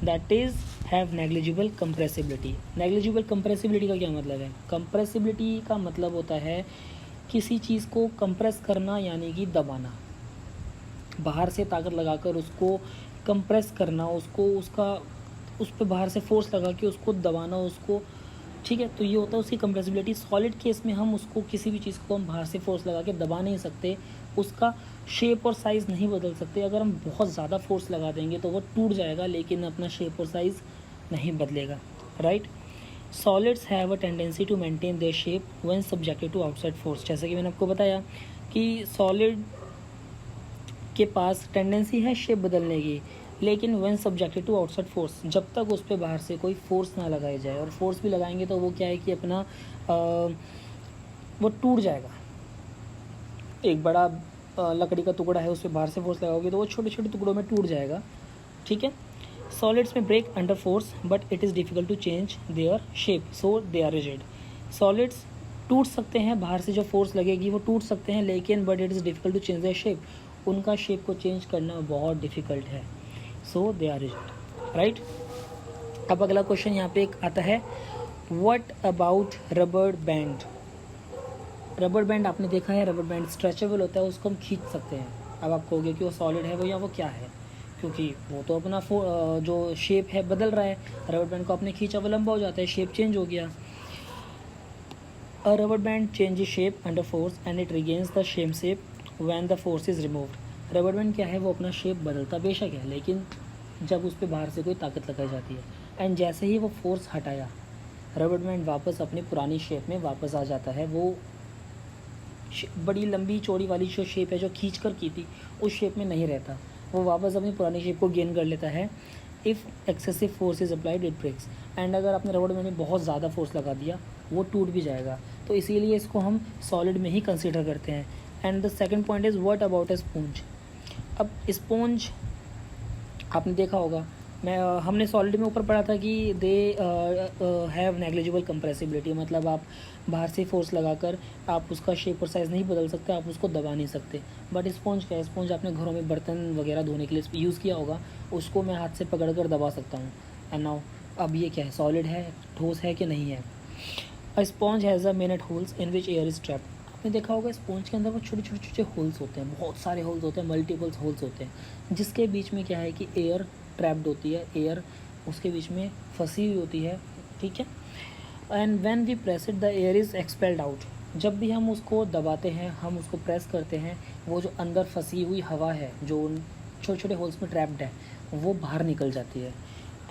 That is have negligible compressibility. Negligible compressibility का क्या मतलब है? कंप्रेसिबिलिटी का मतलब होता है किसी चीज़ को कंप्रेस करना, यानी कि दबाना, बाहर से ताकत लगाकर उसको कंप्रेस करना, उसको उस पर बाहर से फोर्स लगा के उसको दबाना, उसको, ठीक है। तो ये होता है उसकी कंप्रेसिबिलिटी। सॉलिड केस में हम उसको किसी भी चीज़ को हम बाहर से फोर्स लगा के दबा नहीं सकते, उसका शेप और साइज़ नहीं बदल सकते। अगर हम बहुत ज़्यादा फोर्स लगा देंगे तो वो टूट जाएगा, लेकिन अपना शेप और साइज़ नहीं बदलेगा, right. Solids have a tendency to maintain their shape when subjected to outside force. जैसे कि मैंने आपको बताया कि सॉलिड के पास टेंडेंसी है शेप बदलने की, लेकिन when subjected to outside force, जब तक उस पर बाहर से कोई फोर्स ना लगाई जाए। और फोर्स भी लगाएंगे तो वो क्या है कि अपना वो टूट जाएगा। एक बड़ा लकड़ी का टुकड़ा है, उस पर बाहर से फोर्स लगाओगे तो वो छोटे छोटे टुकड़ों में टूट जाएगा, ठीक है। सॉलिड्स में break under force but it is difficult to change their shape, so they are rigid. Solids टूट सकते हैं, बाहर से जो फोर्स लगेगी वो टूट सकते हैं, लेकिन but it is difficult to change their shape, उनका शेप को चेंज करना बहुत डिफ़िकल्ट है, so they are rigid, right. अब अगला क्वेश्चन यहाँ पे एक आता है, what about rubber band. Rubber band आपने देखा है, रबर बैंड स्ट्रेचेबल होता है, उसको हम खींच सकते हैं। अब आप कहोगे कि वो सॉलिड है वो या वो क्या है, क्योंकि वो तो अपना जो शेप है बदल रहा है। रबर बैंड को आपने खींचा, वो लंबा हो जाता है, शेप चेंज हो गया। अ rubber band changes shape under force and it regains the same shape when the force is removed. Rubber band क्या है, वो अपना शेप बदलता बेशक है, लेकिन जब उस पर बाहर से कोई ताकत लगाई जाती है, एंड जैसे ही वो फोर्स हटाया, रबर बैंड वापस अपनी पुरानी शेप में वापस आ जाता है। वो बड़ी लंबी चौड़ी वाली जो शेप है, जो खींच कर की थी, उस शेप में नहीं रहता, वो वापस अपनी पुरानी शेप को गेन कर लेता है। If excessive force is applied it breaks. And अगर आपने रबर बैंड में बहुत ज़्यादा फोर्स लगा दिया, वो टूट भी जाएगा। तो इसीलिए इसको हम सॉलिड में ही कंसिडर करते हैं। And the second point is what about A sponge. अब स्पॉन्ज आपने देखा होगा, हमने सॉलिड में ऊपर पढ़ा था कि दे हैव नेग्लिजिबल कंप्रेसिबिलिटी, मतलब आप बाहर से फोर्स लगाकर आप उसका शेप और साइज़ नहीं बदल सकते, आप उसको दबा नहीं सकते। बट स्पॉन्ज क्या है? स्पॉन्ज आपने घरों में बर्तन वगैरह धोने के लिए यूज़ किया होगा, उसको मैं हाथ से पकड़ कर दबा सकता हूँ। एंड नाउ अब ये क्या है, सॉलिड है, ठोस है कि नहीं है? अ sponge has a minute holes in which air is trapped. आपने देखा होगा स्पॉन्ज के अंदर वो छोटे छोटे छोटे होल्स होते हैं, बहुत सारे होल्स होते हैं, मल्टीपल्स होल्स होते हैं, जिसके बीच में क्या है कि एयर ट्रैप्ड होती है, एयर उसके बीच में फंसी हुई होती है, ठीक है। And when we press it the air is expelled out. जब भी हम उसको दबाते हैं, हम उसको प्रेस करते हैं, वो जो अंदर फंसी हुई हवा है, जो उन छोटे छोटे होल्स में ट्रैप्ड है, वो बाहर निकल जाती है।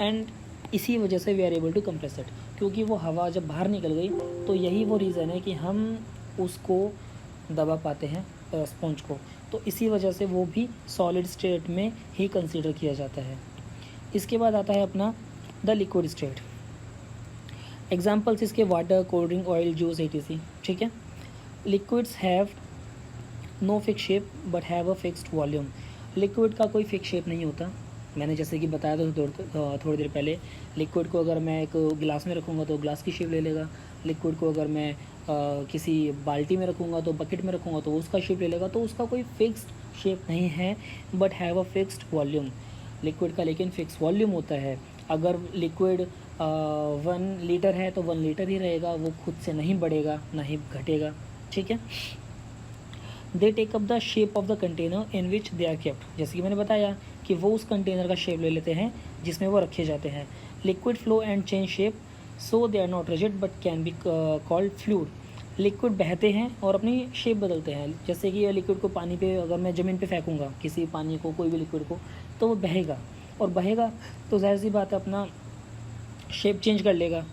एंड इसी वजह से we are able to compress it, क्योंकि वो हवा जब बाहर निकल गई, तो यही वो रीज़न है कि हम उसको दबा पाते हैं स्पॉन्ज को। तो इसी वजह से वो भी सॉलिड स्टेट में ही कंसीडर किया जाता है। इसके बाद आता है अपना द लिक्विड स्टेट। एग्जाम्पल्स इसके water, cold drink, oil, juice, etc, ठीक है। Liquids have no fix shape but have a fixed volume. Liquid का कोई फिक्स शेप नहीं होता। मैंने जैसे कि बताया था थोड़ी देर पहले, लिक्विड को अगर मैं एक गिलास में रखूँगा तो ग्लास की शेप ले लेगा, लिक्विड को अगर मैं किसी बाल्टी में रखूँगा तो बकेट में रखूँगा तो उसका शेप ले लेगा। तो उसका कोई फिक्स्ड शेप नहीं है, but have a fixed volume. Liquid का लेकिन फिक्स वॉल्यूम होता है। अगर लिक्विड 1 लीटर है तो 1 लीटर ही रहेगा, वो खुद से नहीं बढ़ेगा ना ही घटेगा, ठीक है। They take up the shape of the container in which they are kept. जैसे कि मैंने बताया कि वो उस कंटेनर का शेप ले लेते हैं जिसमें वो रखे जाते हैं। Liquid flow and change shape, so they are not rigid but can be called fluid. Liquid बहते हैं और अपनी शेप बदलते हैं। जैसे कि लिक्विड को पानी पे अगर मैं ज़मीन पे फेंकूँगा, किसी पानी को, कोई भी लिक्विड को, तो वो बहेगा, और बहेगा तो जाहिर सी बात है अपना शेप चेंज कर लेगा।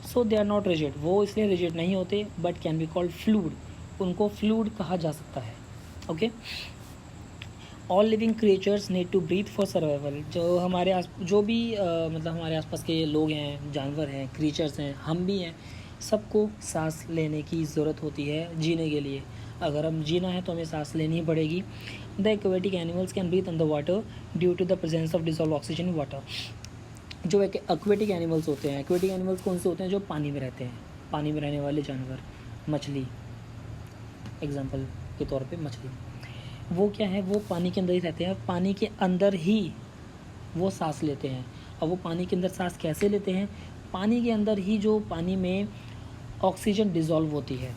So they are not rigid, वो इसलिए रिजिड नहीं होते, but can be called fluid, उनको फ्लूइड कहा जा सकता है। Okay, all living creatures need to breathe for survival. जो हमारे जो भी मतलब हमारे आसपास के लोग हैं, जानवर हैं, क्रिएचर्स हैं, हम भी हैं, सबको सांस लेने की ज़रूरत होती है जीने के लिए। अगर हम जीना है तो हमें सांस लेनी ही पड़ेगी। The aquatic animals can breathe in the water due to the presence of dissolve oxygen in water. जो एक्वेटिक एनिमल्स होते हैं, एक्वेटिक एनिमल्स कौन से होते हैं? जो पानी में रहते हैं, पानी में रहने वाले जानवर, मछली एग्जाम्पल के तौर पे मछली, वो क्या है, वो पानी के अंदर ही रहते हैं, पानी के अंदर ही वो सांस लेते हैं। और वो पानी के अंदर सांस कैसे लेते हैं? पानी के अंदर ही जो पानी में ऑक्सीजन डिज़ोल्व होती है।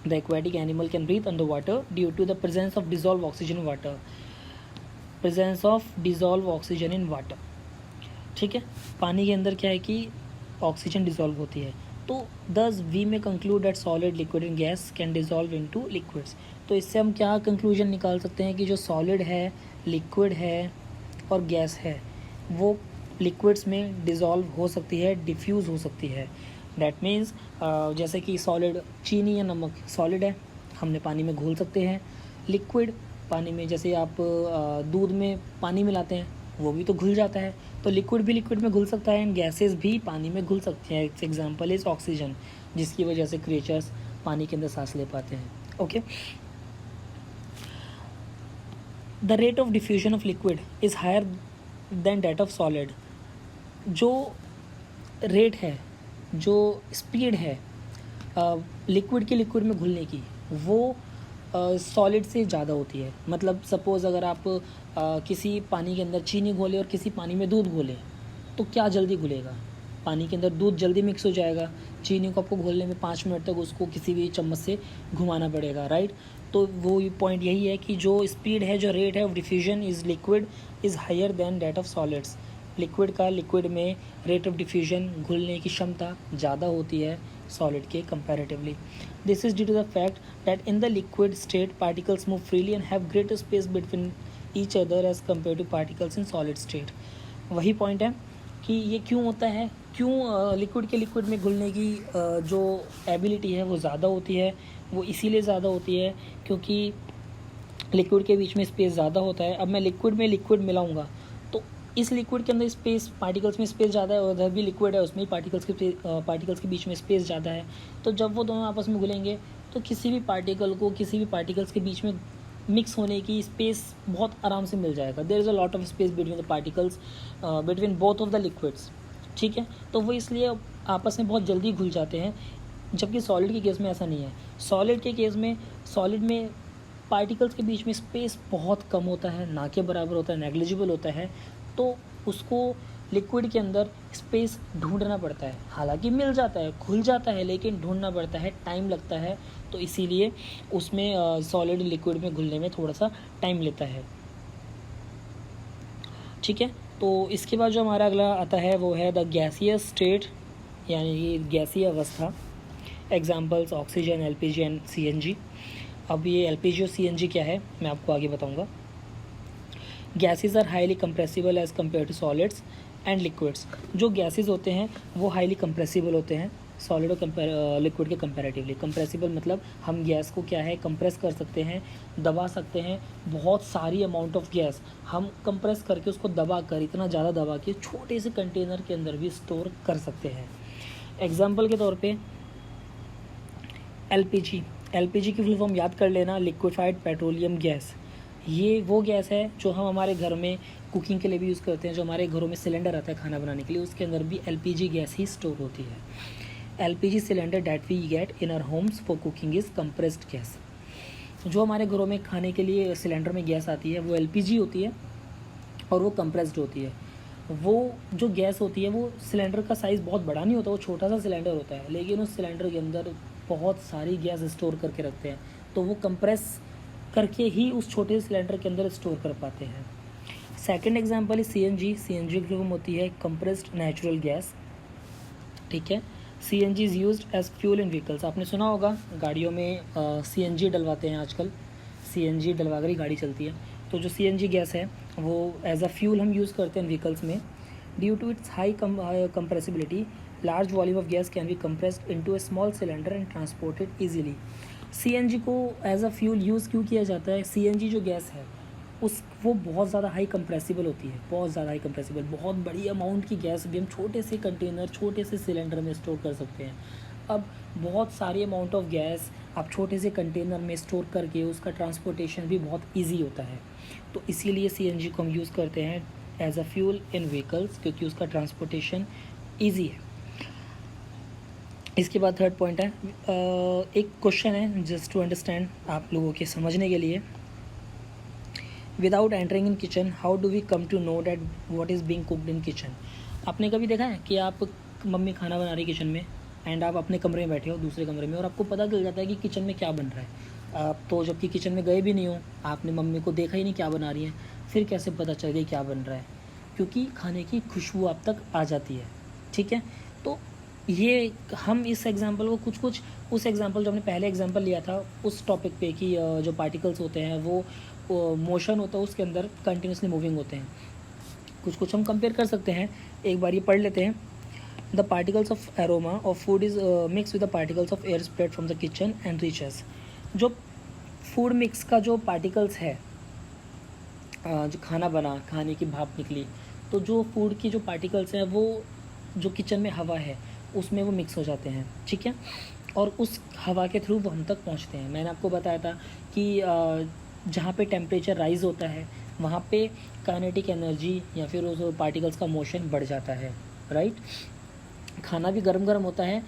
The aquatic animal can breathe under water due to the presence of dissolve oxygen in water, presence of dissolve oxygen in water. ठीक है, पानी के अंदर क्या है कि ऑक्सीजन डिज़ोल्व होती है। तो दस वी में conclude that solid, liquid and gas can dissolve into liquids. तो इससे हम क्या कंक्लूजन निकाल सकते हैं कि जो सॉलिड है, लिक्विड है और गैस है, वो लिक्विड्स में डिज़ोल्व हो सकती है, डिफ्यूज़ हो सकती है। दैट मीन्स जैसे कि सॉलिड, चीनी या नमक सॉलिड है, हमने पानी में घोल सकते हैं। लिक्विड पानी में, जैसे आप दूध में पानी मिलाते हैं, वो भी तो घुल जाता है, तो लिक्विड भी लिक्विड में घुल सकता है, एंड गैसेस भी पानी में घुल सकती हैं। एग्जांपल इज़ ऑक्सीजन, जिसकी वजह से क्रिएचर्स पानी के अंदर सांस ले पाते हैं। Okay, the rate of diffusion of liquid is higher than that of solid. जो रेट है, जो स्पीड है लिक्विड के लिक्विड में घुलने की, वो सॉलिड से ज़्यादा होती है। मतलब सपोज़ अगर आप किसी पानी के अंदर चीनी घोलें और किसी पानी में दूध घोलें, तो क्या जल्दी घुलेगा? पानी के अंदर दूध जल्दी मिक्स हो जाएगा, चीनी को आपको घोलने में 5 मिनट तक उसको किसी भी चम्मच से घुमाना पड़ेगा, राइट। तो वो पॉइंट यही है कि जो स्पीड है, जो रेट है of diffusion is liquid is higher than that of solids. Liquid का लिक्विड में रेट ऑफ डिफ्यूजन, घुलने की क्षमता ज़्यादा होती है सॉलिड के comparatively. This is due to the fact that in the liquid state particles move freely and have greater space between each other as compare to particles in solid state. वही पॉइंट है कि ये क्यों होता है, क्यों लिक्विड के लिक्विड में घुलने की जो एबिलिटी है वो ज़्यादा होती है। वो इसीलिए ज़्यादा होती है क्योंकि लिक्विड के बीच में स्पेस ज़्यादा होता है। अब मैं लिक्विड में लिक्विड मिलाऊंगा तो इस लिक्विड के अंदर स्पेस, पार्टिकल्स में स्पेस ज़्यादा है, और उधर भी लिक्विड है, उसमें पार्टिकल्स के बीच में स्पेस ज़्यादा है। तो जब वो दोनों आपस में घुलेंगे तो किसी भी पार्टिकल को किसी भी पार्टिकल्स के बीच में मिक्स होने की स्पेस बहुत आराम से मिल जाएगा। There is a lot of space between the particles, between both of the liquids. ठीक है, तो वो इसलिए आपस में बहुत जल्दी घुल जाते हैं, जबकि सॉलिड के केस में ऐसा नहीं है। सॉलिड के केस में, सॉलिड में पार्टिकल्स के बीच में स्पेस बहुत कम होता है, ना के बराबर होता है, नेग्लिजिबल होता है। तो उसको लिक्विड के अंदर स्पेस ढूंढना पड़ता है। हालांकि मिल जाता है, खुल जाता है, लेकिन ढूंढना पड़ता है, टाइम लगता है। तो इसीलिए उसमें सॉलिड लिक्विड में घुलने में थोड़ा सा टाइम लेता है। ठीक है, तो इसके बाद जो हमारा अगला आता है वो है द गैसियस स्टेट, यानी कि गैसीय अवस्था। Examples oxygen, LPG and CNG. अब ये एलपीजी और सीएनजी क्या है मैं आपको आगे बताऊंगा। Gases are highly compressible as compare to solids and liquids. जो गैसेस होते हैं वो हाईली कंप्रेसिबल होते हैं सॉलिड और लिक्विड के कंपैरेटिवली। कंप्रेसिबल मतलब हम गैस को क्या है, कंप्रेस कर सकते हैं, दबा सकते हैं। बहुत सारी अमाउंट ऑफ गैस हम कंप्रेस करके उसको दबा कर, इतना ज़्यादा दबा के छोटे से कंटेनर के अंदर भी स्टोर कर सकते हैं। एग्जाम्पल के तौर पे एलपीजी। एलपीजी की फुल फॉर्म याद कर लेना, लिक्विफाइड पेट्रोलियम गैस। ये वो गैस है जो हम हमारे घर में कुकिंग के लिए भी यूज़ करते हैं। जो हमारे घरों में सिलेंडर आता है खाना बनाने के लिए, उसके अंदर भी एलपीजी गैस ही स्टोर होती है। LPG cylinder that we get in our homes for cooking is compressed gas. जो हमारे घरों में खाने के लिए सिलेंडर में गैस आती है वो एलपीजी होती है और वो कंप्रेस्ड होती है। वो जो गैस होती है वो सिलेंडर का साइज़ बहुत बड़ा नहीं होता, वो छोटा सा सिलेंडर होता है, लेकिन उस सिलेंडर के अंदर बहुत सारी गैस स्टोर करके रखते हैं। तो वो कंप्रेस करके ही उस छोटे सिलेंडर के अंदर स्टोर कर पाते हैं। सेकंड एग्जांपल है सीएनजी। सीएनजी की फॉर्म होती है कंप्रेस्ड नेचुरल गैस, ठीक है। CNG is used as fuel in vehicles. आपने सुना होगा गाड़ियों में सीएनजी डलवाते हैं आजकल, सीएनजी डलवा कर ही गाड़ी चलती है। तो जो सीएनजी गैस है वो एज अ फ्यूल हम यूज़ करते हैं व्हीकल्स में। Due to its high compressibility, large volume of gas can be compressed into a small cylinder and transported easily. CNG को एज अ फ्यूल यूज़ क्यों किया जाता है? सीएनजी जो गैस है वो बहुत ज़्यादा हाई कंप्रेसिबल होती है, बहुत ज़्यादा हाई कंप्रेसिबल, बहुत बड़ी अमाउंट की गैस भी हम छोटे से कंटेनर, छोटे से सिलेंडर में स्टोर कर सकते हैं। अब बहुत सारी अमाउंट ऑफ गैस आप छोटे से कंटेनर में स्टोर करके उसका ट्रांसपोर्टेशन भी बहुत ईजी होता है। तो इसीलिए सीएनजी को हम यूज़ करते हैं as a fuel in vehicles, क्योंकि उसका ट्रांसपोर्टेशन ईजी है। इसके बाद थर्ड पॉइंट है, एक क्वेश्चन है जस्ट टू अंडरस्टैंड, आप लोगों के समझने के लिए। Without entering in kitchen how do we come to know that what is being cooked in kitchen. आपने कभी देखा है कि आप मम्मी खाना बना रही किचन में एंड आप अपने कमरे में बैठे हो, दूसरे कमरे में, और आपको पता चल जाता है कि किचन में क्या बन रहा है। आप तो जबकि किचन में गए भी नहीं हो, आपने मम्मी को देखा ही नहीं क्या बना रही है, फिर कैसे पता चल गया क्या बन रहा है? क्योंकि खाने की खुशबू आप तक आ जाती है, ठीक है। तो ये हम इस एग्जांपल को कुछ उस एग्जांपल जो हमने पहले एग्जांपल लिया था उस टॉपिक पे कि जो पार्टिकल्स होते हैं वो मोशन होता है उसके अंदर कंटिन्यूसली मूविंग होते हैं, कुछ हम कंपेयर कर सकते हैं। एक बार ये पढ़ लेते हैं। The particles of aroma of food is mix with the particles of air spread from the kitchen and reaches. जो फूड मिक्स का जो पार्टिकल्स है, जो खाना बना, खाने की भाप निकली, तो जो फूड की जो पार्टिकल्स हैं वो जो किचन में हवा है उसमें वो मिक्स हो जाते हैं, ठीक है। और उस हवा के थ्रू वो हम तक पहुंचते हैं। मैंने आपको बताया था कि जहाँ पे टेम्परेचर राइज़ होता है वहाँ पे काइनेटिक एनर्जी या फिर उस पार्टिकल्स का मोशन बढ़ जाता है, राइट। खाना भी गर्म गर्म होता है,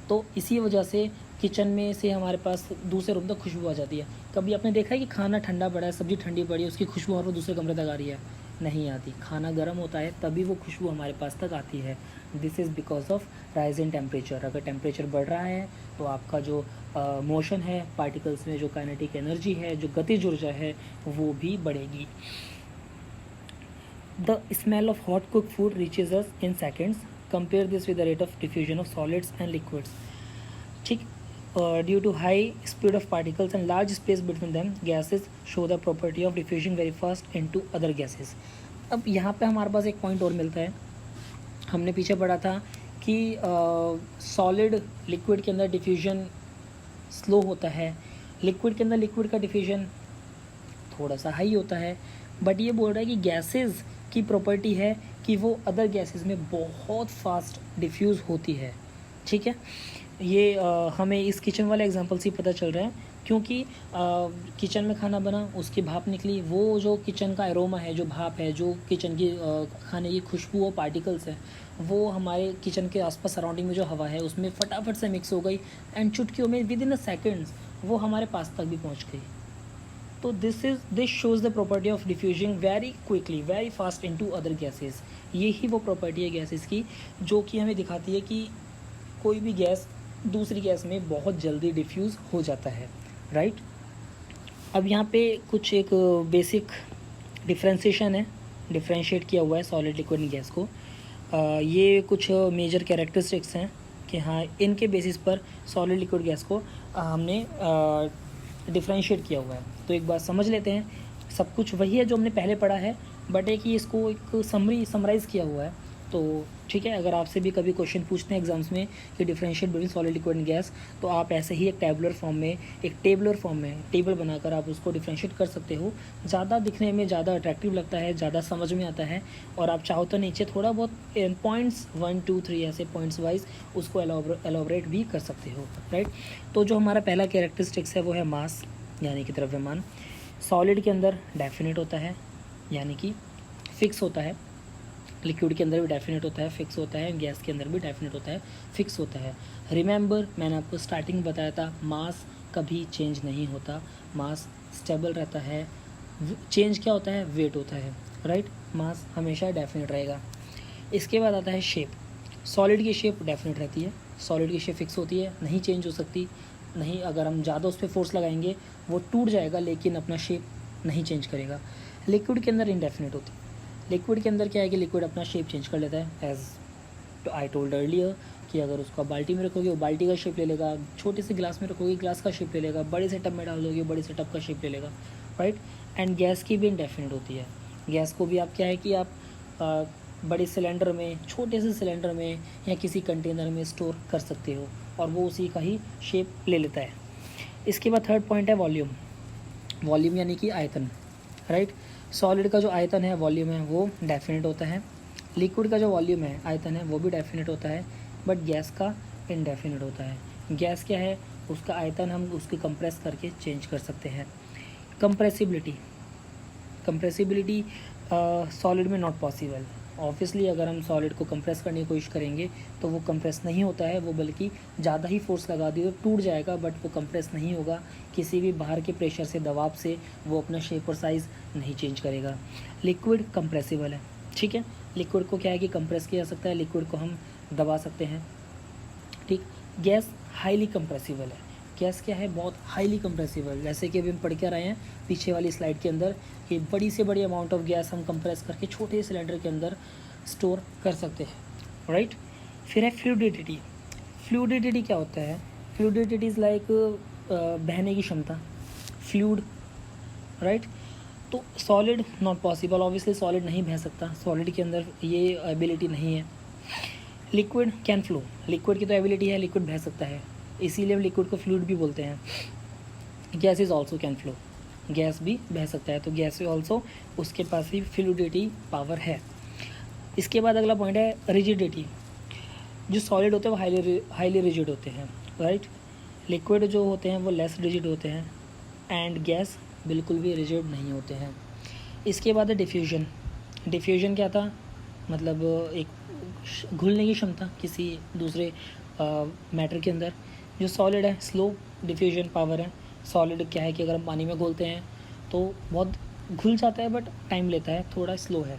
तो इसी वजह से किचन में से हमारे पास दूसरे रूम तक खुशबू आ जाती है। कभी आपने देखा है कि खाना ठंडा पड़ा है, सब्ज़ी ठंडी पड़ी है, उसकी खुशबू हमारे दूसरे कमरे तक आ रही है? नहीं आती। खाना गर्म होता है तभी वो खुशबू हमारे पास तक आती है। This is because of rise in temperature. अगर टेम्परेचर बढ़ रहा है तो आपका जो मोशन है, पार्टिकल्स में जो काइनेटिक एनर्जी है, जो गतिज ऊर्जा है, वो भी बढ़ेगी। The smell of hot cook food reaches us in seconds. Compare this with the rate of diffusion of solids and liquids, ठीक। Due to high speed of particles and large space between them, gases show the property of diffusing very fast into other gases. अब यहाँ पे हमारे पास एक पॉइंट और मिलता है। हमने पीछे पढ़ा था कि सॉलिड लिक्विड के अंदर डिफ्यूजन स्लो होता है, लिक्विड के अंदर लिक्विड का डिफ्यूजन थोड़ा सा हाई होता है। बट ये बोल रहा है कि गैसेस की प्रॉपर्टी है कि वो अदर गैसेस में बहुत फास्ट डिफ्यूज़ होती है, ठीक है। ये हमें इस किचन वाले एग्जांपल से पता चल रहा है, क्योंकि किचन में खाना बना, उसकी भाप निकली, वो जो किचन का एरोमा है, जो भाप है, जो किचन की खाने की खुशबू और पार्टिकल्स है, वो हमारे किचन के आसपास सराउंडिंग में जो हवा है उसमें फटाफट से मिक्स हो गई एंड चुटकियों में विद इन अ सेकेंड्स वो हमारे पास तक भी पहुंच गई। तो this shows the property of diffusing very quickly, very fast into other gases. ये ही वो प्रॉपर्टी है गैसेस की जो कि हमें दिखाती है कि कोई भी गैस दूसरी गैस में बहुत जल्दी डिफ्यूज़ हो जाता है, राइट। अब यहाँ पे कुछ एक बेसिक डिफ्रेंशिएशन है, डिफ्रेंशिएट किया हुआ है सॉलिड लिक्विड गैस को। ये कुछ मेजर कैरेक्टरिस्टिक्स हैं कि हाँ, इनके बेसिस पर सॉलिड लिक्विड गैस को हमने डिफ्रेंशिएट किया हुआ है। तो एक बात समझ लेते हैं, सब कुछ वही है जो हमने पहले पढ़ा है, बट एक ही इसको एक समराइज़ किया हुआ है। तो ठीक है, अगर आपसे भी कभी क्वेश्चन पूछते हैं एग्जाम्स में कि differentiate between solid liquid and gas, तो आप ऐसे ही एक टेबुलर फॉर्म में, एक टेबलर फॉर्म में टेबल बनाकर आप उसको डिफरेंशिएट कर सकते हो। ज़्यादा दिखने में ज़्यादा अट्रैक्टिव लगता है, ज़्यादा समझ में आता है, और आप चाहो तो नीचे थोड़ा बहुत पॉइंट्स 1 2 3 ऐसे पॉइंट्स वाइज उसको एलोबरेट भी कर सकते हो, राइट। तो जो हमारा पहला कैरेक्टरिस्टिक्स है वो है मास, यानी कि द्रव्यमान। सॉलिड के अंदर डेफिनेट होता है, यानी कि फिक्स होता है। लिक्विड के अंदर भी डेफिनेट होता है, फिक्स होता है। गैस के अंदर भी डेफिनेट होता है, फिक्स होता है। रिमेंबर, मैंने आपको स्टार्टिंग में बताया था, मास कभी चेंज नहीं होता, मास स्टेबल रहता है। चेंज क्या होता है? वेट होता है, राइट। मास हमेशा डेफिनेट रहेगा। इसके बाद आता है शेप। सॉलिड की शेप डेफिनेट रहती है, सॉलिड की शेप फिक्स होती है, नहीं चेंज हो सकती। नहीं, अगर हम ज़्यादा उस पर फोर्स लगाएंगे वो टूट जाएगा, लेकिन अपना शेप नहीं चेंज करेगा। लिक्विड के अंदर इनडेफिनेट होती है, लिक्विड के अंदर क्या है कि लिक्विड अपना शेप चेंज कर लेता है, एज आई टोल्ड अर्लियर कि अगर उसको बाल्टी में रखोगे वो बाल्टी का शेप ले लेगा, छोटे से गिलास में रखोगे गिलास का शेप ले लेगा, बड़े से टब में डाल दोगे बड़े से टब का शेप ले लेगा, राइट। एंड गैस की भी इंडेफिनिट होती है। गैस को भी आप क्या है कि आप बड़े सिलेंडर में, छोटे से सिलेंडर में या किसी कंटेनर में स्टोर कर सकते हो और वो उसी का ही शेप ले लेता है। इसके बाद थर्ड पॉइंट है वॉल्यूम। वॉल्यूम यानी कि आयतन, राइट। सॉलिड का जो आयतन है, वॉल्यूम है, वो डेफिनेट होता है। लिक्विड का जो वॉल्यूम है, आयतन है, वो भी डेफिनेट होता है, बट गैस का इनडेफिनेट होता है। गैस क्या है, उसका आयतन हम उसकी कंप्रेस करके चेंज कर सकते हैं। कंप्रेसिबिलिटी सॉलिड में नॉट पॉसिबल। ऑब्वियसली अगर हम सॉलिड को कंप्रेस करने की कोशिश करेंगे तो वो कंप्रेस नहीं होता है, वो बल्कि ज़्यादा ही फोर्स लगा दिए तो टूट जाएगा, बट वो कंप्रेस नहीं होगा। किसी भी बाहर के प्रेशर से, दबाव से वो अपना शेप और साइज़ नहीं चेंज करेगा। लिक्विड कंप्रेसिबल है, ठीक है। लिक्विड को क्या है कि कंप्रेस किया जा सकता है, लिक्विड को हम दबा सकते हैं, ठीक। गैस हाईली कंप्रेसिबल है। गैस क्या है, बहुत हाईली कंप्रेसिबल। जैसे कि अभी हम पढ़ के आ रहे हैं पीछे वाली स्लाइड के अंदर कि बड़ी से बड़ी अमाउंट ऑफ गैस हम कंप्रेस करके छोटे सिलेंडर के अंदर स्टोर कर सकते हैं, राइट। फिर है फ्लूइडिटी। फ्लूइडिटी क्या होता है? फ्लूइडिटी इज़ लाइक बहने की क्षमता, फ्लूइड, राइट। तो solid not possible, obviously solid नहीं बह सकता, सॉलिड के अंदर ये एबिलिटी नहीं है। लिक्विड कैन फ्लो, लिक्विड की तो एबिलिटी है, लिक्विड बह सकता है, इसीलिए हम लिक्विड को फ्लूइड भी बोलते हैं। Gas is also can flow, gas भी बह सकता है, तो गैस ऑल्सो उसके पास भी फ्लूइडिटी पावर है। इसके बाद अगला पॉइंट है रिजिडिटी। जो सॉलिड होते हैं वो हाईली रिजिड होते हैं, राइट। लिक्विड जो होते हैं वो लेस रिजिड होते हैं, एंड गैस बिल्कुल भी रिजिड नहीं होते हैं। इसके बाद है डिफ्यूजन। डिफ्यूजन क्या था? मतलब एक घुलने की क्षमता किसी दूसरे मैटर के अंदर। जो सॉलिड है स्लो डिफ्यूजन पावर है। सॉलिड क्या है कि अगर हम पानी में घोलते हैं तो बहुत घुल जाता है, बट टाइम लेता है, थोड़ा स्लो है।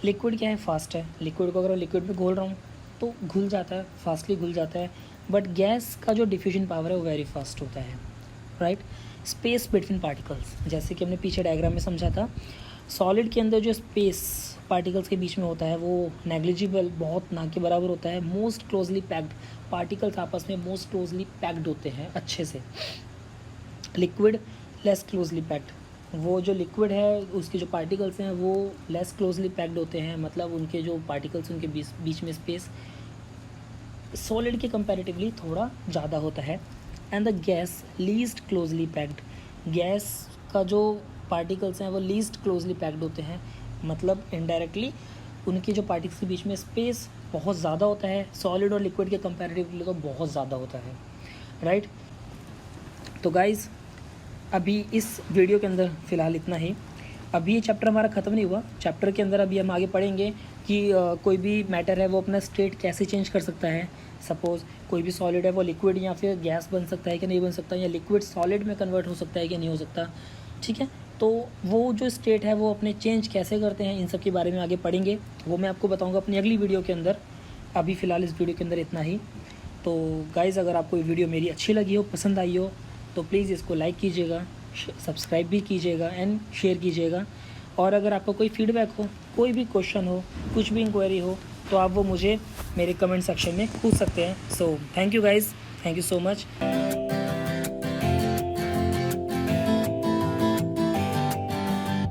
लिक्विड क्या है? फास्ट है। लिक्विड को अगर मैं लिक्विड में घोल रहा हूँ तो घुल जाता है, फास्टली घुल जाता है, बट गैस का जो डिफ्यूजन पावर है वो वेरी फास्ट होता है, राइट। स्पेस बिटवीन पार्टिकल्स, जैसे कि हमने पीछे डायग्राम में समझा था, सॉलिड के अंदर जो स्पेस पार्टिकल्स के बीच में होता है वो नेग्लिजिबल, बहुत ना के बराबर होता है। मोस्ट क्लोजली पैक्ड पार्टिकल्स आपस में मोस्ट क्लोजली पैक्ड होते हैं अच्छे से। लिक्विड लेस क्लोजली पैक्ड, वो जो लिक्विड है उसके जो पार्टिकल्स हैं वो लेस क्लोजली पैक्ड होते हैं, मतलब उनके जो पार्टिकल्स उनके बीच में स्पेस सॉलिड के कंपैरेटिवली थोड़ा ज़्यादा होता है। And the gas least closely packed, gas का जो पार्टिकल्स हैं वो लीस्ट क्लोजली पैक्ड होते हैं, मतलब इनडायरेक्टली उनकी जो पार्टिकल्स के बीच में स्पेस बहुत ज़्यादा होता है, सॉलिड और लिक्विड के कंपैरेटिवली तो बहुत ज़्यादा होता है, राइट। तो गाइज़ अभी इस वीडियो के अंदर फ़िलहाल इतना ही। अभी ये चैप्टर हमारा ख़त्म नहीं हुआ, चैप्टर के अंदर अभी हम आगे पढ़ेंगे कि कोई भी मैटर है वो अपना स्टेट कैसे चेंज कर सकता है। सपोज़ कोई भी सॉलिड है वो लिक्विड या फिर गैस बन सकता है कि नहीं बन सकता, या लिक्विड सॉलिड में कन्वर्ट हो सकता है कि नहीं हो सकता, ठीक है। तो वो जो स्टेट है वो अपने चेंज कैसे करते हैं, इन सब के बारे में आगे पढ़ेंगे, वो मैं आपको बताऊँगा अपनी अगली वीडियो के अंदर। अभी फ़िलहाल इस वीडियो के अंदर इतना ही। तो गाइज़ अगर आपको ये वीडियो मेरी अच्छी लगी हो, पसंद आई हो, तो प्लीज़ इसको लाइक कीजिएगा, सब्सक्राइब भी कीजिएगा एंड शेयर कीजिएगा। और अगर आपका कोई फीडबैक हो, कोई भी क्वेश्चन हो, कुछ भी इंक्वायरी हो, तो आप वो मुझे मेरे कमेंट सेक्शन में पूछ सकते हैं। So thank you guys, thank you so much.